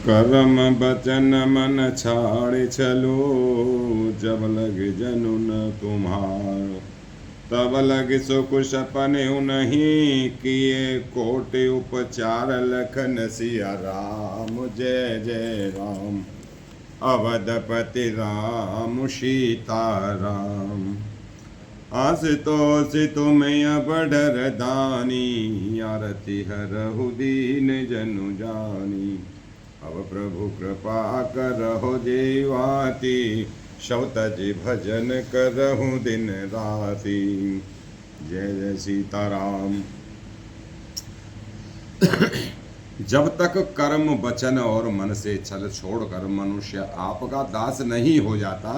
कर्म बचन मन छाड़े चलो, जब लगे जनु न तुम्हारो। तब लगे सुख सपने नहीं, किए कोटि उपचार लखन सिया राम। जय जय राम। अवधपति राम सीता राम। आशुतोष तुम्हें बड़र दानी, आरती हरहु दीन जनु जानी। अब प्रभु कृपा करहु जेवाति, शौतज भजन करहु दिन राति। जय जय सीताराम। जब तक कर्म वचन और मन से छल छोड़कर मनुष्य आपका दास नहीं हो जाता,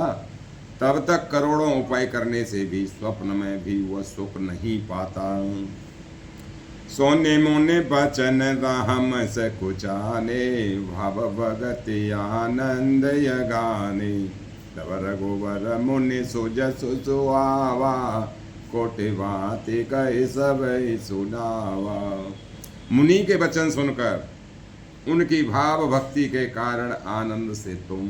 तब तक करोड़ों उपाय करने से भी स्वप्न में भी वह सुख नहीं पाता। सोने मोने बचन राम सकुचाने, भव भगति आनंद यगाने। तब रघुवर मुनि सुजस सुहावा, कोटि भांति कहि सब सुनावा। मुनि के वचन सुनकर उनकी भाव भक्ति के कारण आनंद से तुम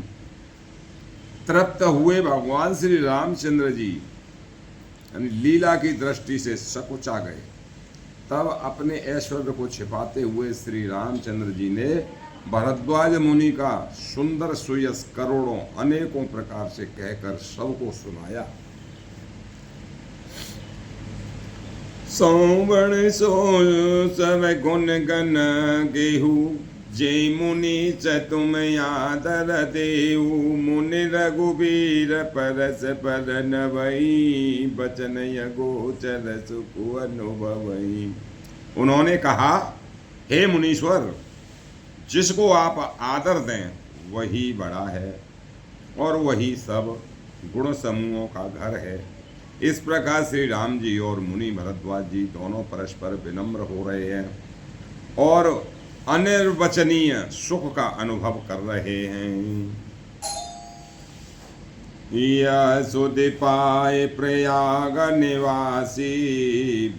तृप्त हुए भगवान श्री रामचंद्र जी यानी लीला की दृष्टि से सकुचा गए। तब अपने ऐश्वर्य को छिपाते हुए श्री रामचंद्र जी ने भरद्वाज मुनि का सुंदर सुयस करोड़ों अनेकों प्रकार से कहकर सबको सुनाया। सौवर्ण सो सब गुण गण गेहू, जय मुनि तुम आदर देऊ। मुनि रघुबीर परस पर नवई, बचन यगोचर सुख अनुभवई। उन्होंने कहा, हे मुनीश्वर, जिसको आप आदर दें वही बड़ा है और वही सब गुण समूहों का घर है। इस प्रकार श्री राम जी और मुनि भरद्वाज जी दोनों परस्पर विनम्र हो रहे हैं और अनिर्वचनीय सुख का अनुभव कर रहे हैं। यह सुधि पाए प्रयाग निवासी,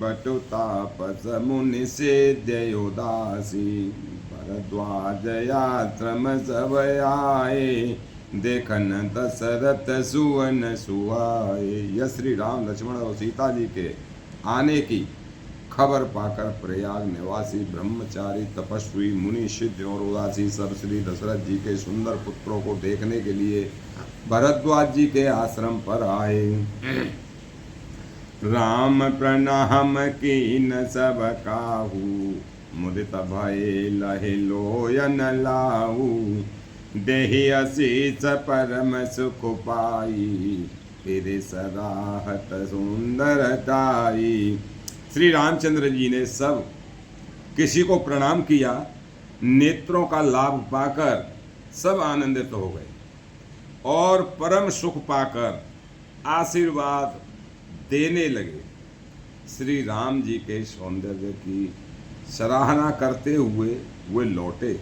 बटु तापस मुनि से दयोदासी। भरद्वाज यात्रम सब आए, देखन दशरथ सुवन सुहाए। यह श्री राम लक्ष्मण और सीता जी के आने की खबर पाकर प्रयाग निवासी ब्रह्मचारी तपस्वी मुनि सिद्ध और उदासी सब श्री दशरथ जी के सुंदर पुत्रों को देखने के लिए भरद्वाज जी के आश्रम पर आए। राम प्रणाम कीन सब काहू, मुदित भय लहे लोयन लाऊ। देहि असीस परम सुख पाई, फिर सराहत सुंदरताई। श्री रामचंद्र जी ने सब किसी को प्रणाम किया। नेत्रों का लाभ पाकर सब आनंदित हो गए और परम सुख पाकर आशीर्वाद देने लगे। श्री राम जी के सौंदर्य की सराहना करते हुए वे लौटे।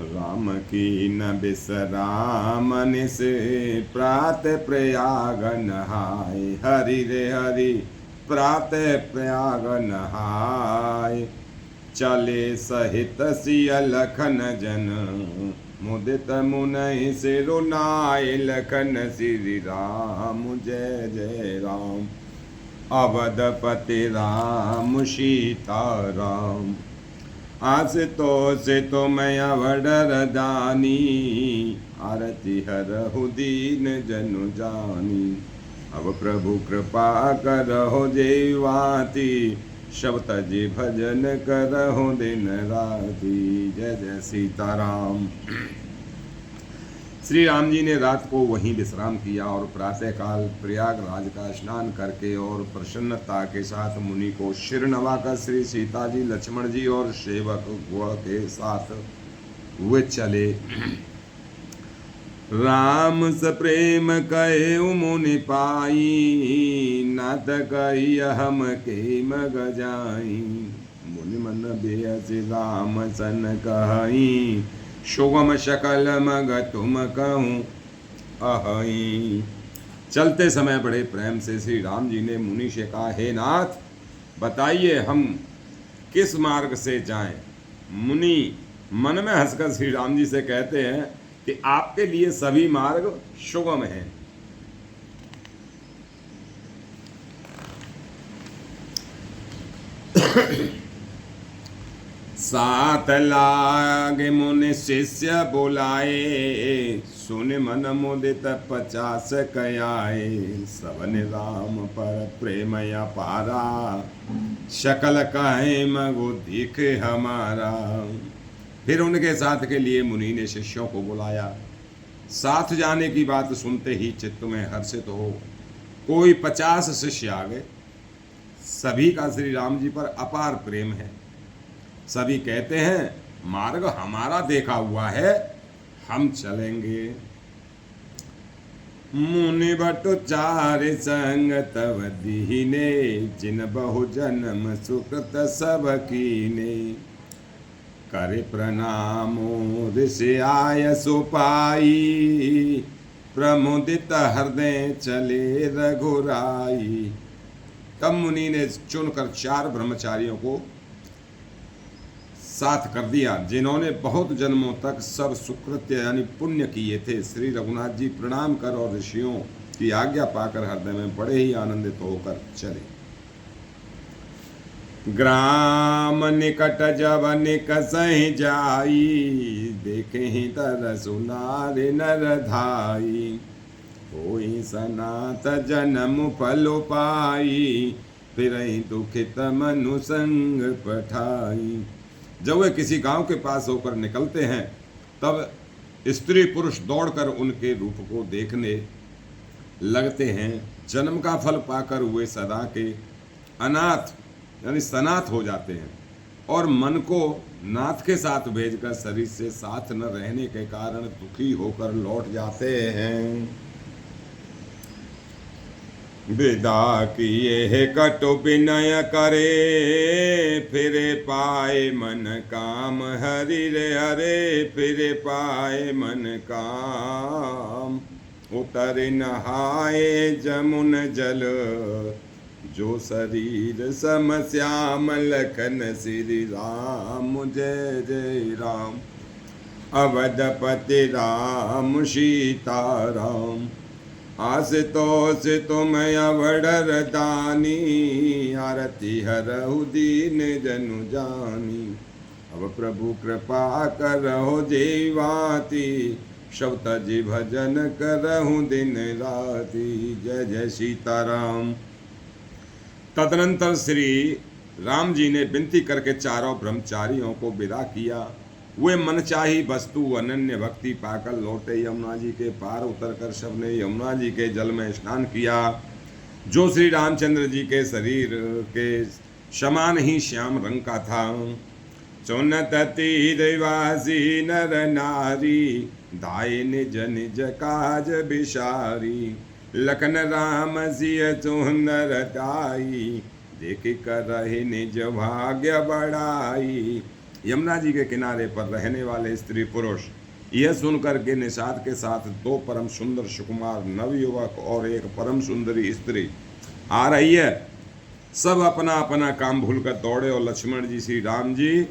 राम की न बिसराम से प्रात प्रयाग नहाय। हरि रे हरि प्रात प्रयाग नहाय। चले सहित सिय लखन जन, मुदित मुनहि सिरुनाय। लखन श्री राम जय जय राम। अवधपति राम सीता राम। आशुतोष तुम अवडर दानी, आरती हरहु दीन जनु जानी। अब प्रभु कृपा करहु जेवाति, शब्द जी भजन करहु दिन राति। जय जय सीताराम। श्री राम जी ने रात को वहीं विश्राम किया और प्रातःकाल प्रयागराज का स्नान करके और प्रसन्नता के साथ मुनि को शिर नवाकर श्री सीता जी, लक्ष्मण जी और सेवक गुह के साथ वे चले। राम स प्रेम कहे मुनि पाई, नाथ कही हम के मग जाई। मुनि मन बेअसि राम सन कही, सुगम सकल मग तुम कहूँ अहई। चलते समय बड़े प्रेम से श्री राम जी ने मुनि से कहा, हे नाथ, बताइए हम किस मार्ग से जाएं। मुनि मन में हंसकर श्री राम जी से कहते हैं कि आपके लिए सभी मार्ग सुगम हैं। साथ लागे मुनि शिष्य बुलाए, सुन मन मुदित 50 कयाए। सबन राम पर प्रेम अपारा, शकल कहे मगो दिख हमारा। फिर उनके साथ के लिए मुनि ने शिष्यों को बुलाया। साथ जाने की बात सुनते ही चित्त में हर्षित हो कोई 50 शिष्य आ गए। सभी का श्री राम जी पर अपार प्रेम है। सभी कहते हैं मार्ग हमारा देखा हुआ है, हम चलेंगे। मुनि बटु चार संग तव दीने, जिन बहु जन्म सुकृत सब कीने। करे प्रणामो ऋषि आय सुपाई, प्रमुदित हृदय चले रघुराई। तब मुनि ने चुनकर 4 ब्रह्मचारियों को साथ कर दिया, जिन्होंने बहुत जन्मों तक सब सुकृत्य यानी पुण्य किए थे। श्री रघुनाथ जी प्रणाम कर और ऋषियों की आज्ञा पाकर हृदय में बड़े ही आनंदित होकर चले। ग्राम निकट जब निकसहि जाई, देखे ही तरसु नारि नर धाई। होई सनात जन्म फल पाई, फिरहि दुखित मनु संग पठाई। जब वे किसी गांव के पास होकर निकलते हैं तब स्त्री पुरुष दौड़कर उनके रूप को देखने लगते हैं। जन्म का फल पाकर वे सदा के अनाथ यानी सनाथ हो जाते हैं और मन को नाथ के साथ भेजकर शरीर से साथ न रहने के कारण दुखी होकर लौट जाते हैं। विदा किए कटु विनय करे, फिरे पाए मन काम हरि रे हरे। फिरे पाए मन काम, उतर नहाए जमुन जल। जो शरीर सम श्याम लखन श्री राम, जय जय राम। अवधपति राम सीता राम, आशुतोष तुम अवडर दानी। आरती हरहु दीन जनु जानी। अब प्रभु कृपा करहु जीवाती, शब्द जी भजन करहु दिन राती। जय जय सीताराम। तदनंतर श्री राम जी ने विनती करके 4 ब्रह्मचारियों को विदा किया। वे मनचाही वस्तु अनन्य भक्ति पाकर लौटे। यमुना जी के पार उतरकर सबने यमुना जी के जल में स्नान किया, जो श्री रामचंद्र जी के शरीर के समान ही श्याम रंग का था। चुनत तीरवासी नर नारी, धाय निज निज काज बिसारी। लखन राम सिय सुंदर ताई, देख कर रहे निज भाग्य बढ़ाई। यमुना जी के किनारे पर रहने वाले स्त्री पुरुष यह सुनकर के निषाद के साथ 2 परम सुंदर सुकुमार नवयुवक और एक परम सुंदरी स्त्री आ रही है, सब अपना अपना काम भूलकर दौड़े और लक्ष्मण जी, श्री राम जी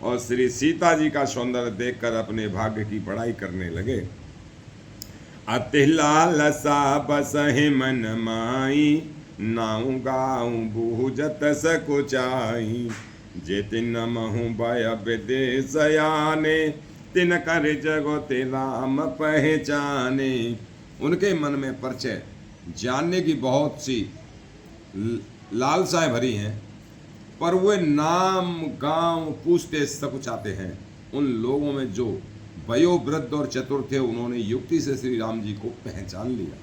और श्री सीता जी का सौंदर्य देखकर अपने भाग्य की बड़ाई करने लगे। अति लालसा बसहि मन माई, नाऊ गाऊ बूझत सकुचाई। जे तिन महु भय विदेशयाने, तिन कर जगोते राम पहचाने। उनके मन में परिचय जानने की बहुत सी लालसाएं भरी हैं, पर वे नाम गांव पूछते सकुचाते हैं। उन लोगों में जो वयोवृद्ध और चतुर थे, उन्होंने युक्ति से श्री राम जी को पहचान लिया।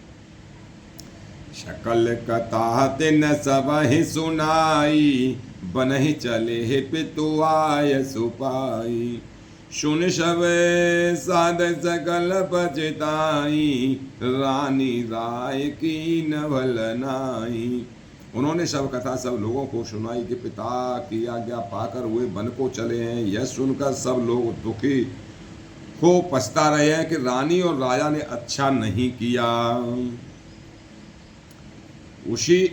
शकल कथा तिन सब ही सुनाई, बनहि चले हे पितु आय सुपाई। सुन सब साध सकल बचताई, रानी राय की नवल नाई। उन्होंने सब कथा सब लोगों को सुनाई कि पिता की आज्ञा पाकर वे वन को चले हैं। यह सुनकर सब लोग दुखी को पछता रहे हैं कि रानी और राजा ने अच्छा नहीं किया। उसी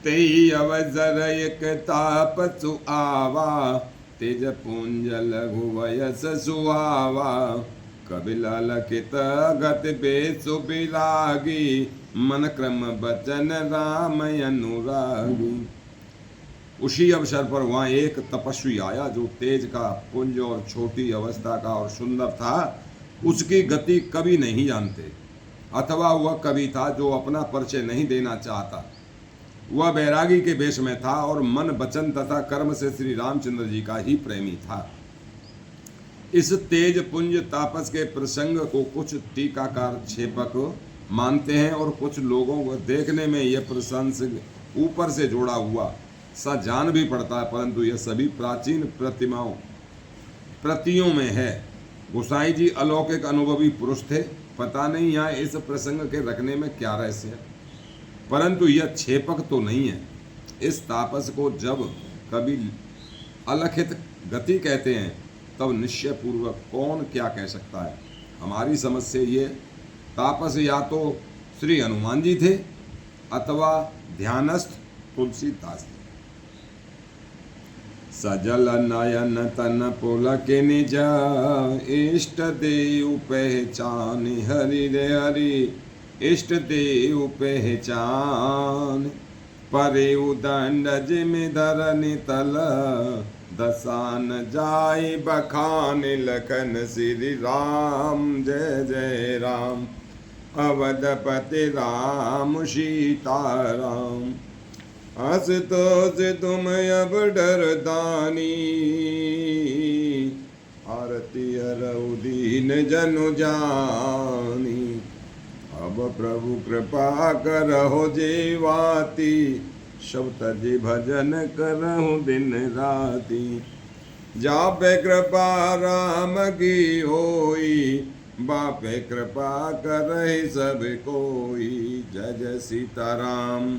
तेई अवसर एक तापसु आवा, तेज पुंज लघु वयस सुहावा, कबिला लखित गति बेसु बिरागी, मन क्रम बचन राम अनुरागी। उसी अवसर पर वहाँ एक तपस्वी आया जो तेज का पुंज और छोटी अवस्था का और सुंदर था। उसकी गति कभी नहीं जानते, अथवा वह कवि था जो अपना परिचय नहीं देना चाहता। वह बैरागी के वेश में था और मन वचन तथा कर्म से श्री रामचंद्र जी का ही प्रेमी था। इस तेज पुंज तापस के प्रसंग को कुछ टीकाकार क्षेपक मानते हैं और कुछ लोगों को देखने में यह प्रसंग ऊपर से जोड़ा हुआ सा जान भी पड़ता है, परंतु यह सभी प्राचीन प्रतियों में है। गोसाई जी अलौकिक अनुभवी पुरुष थे। पता नहीं यहाँ इस प्रसंग के रखने में क्या रहस्य है, परंतु यह क्षेपक तो नहीं है। इस तापस को जब कभी अलखित गति कहते हैं तब निश्चय पूर्वक कौन क्या कह सकता है। हमारी समझ से ये तापस या तो श्री हनुमान जी थे अथवा ध्यानस्थ तुलसीदास थे। सजल नयन तन पुलक निज, इष्ट देव पहचान हरि रे हरि, इष्ट देव पहचान। परे उदंड जिमि धरनि तल, दसान जाय बखान लखन श्री राम। जय जय राम, अवधपति राम सीताराम। असुतोष तुम अब डरदानी, आरती अरऊ दीन जनु जानी। अब प्रभु कृपा करहो जीवाती, सब तजी भजन करहु दिन राती। जापे कृपा राम की होई, बापे कृपा करहि सब कोई। जय जय सीताराम।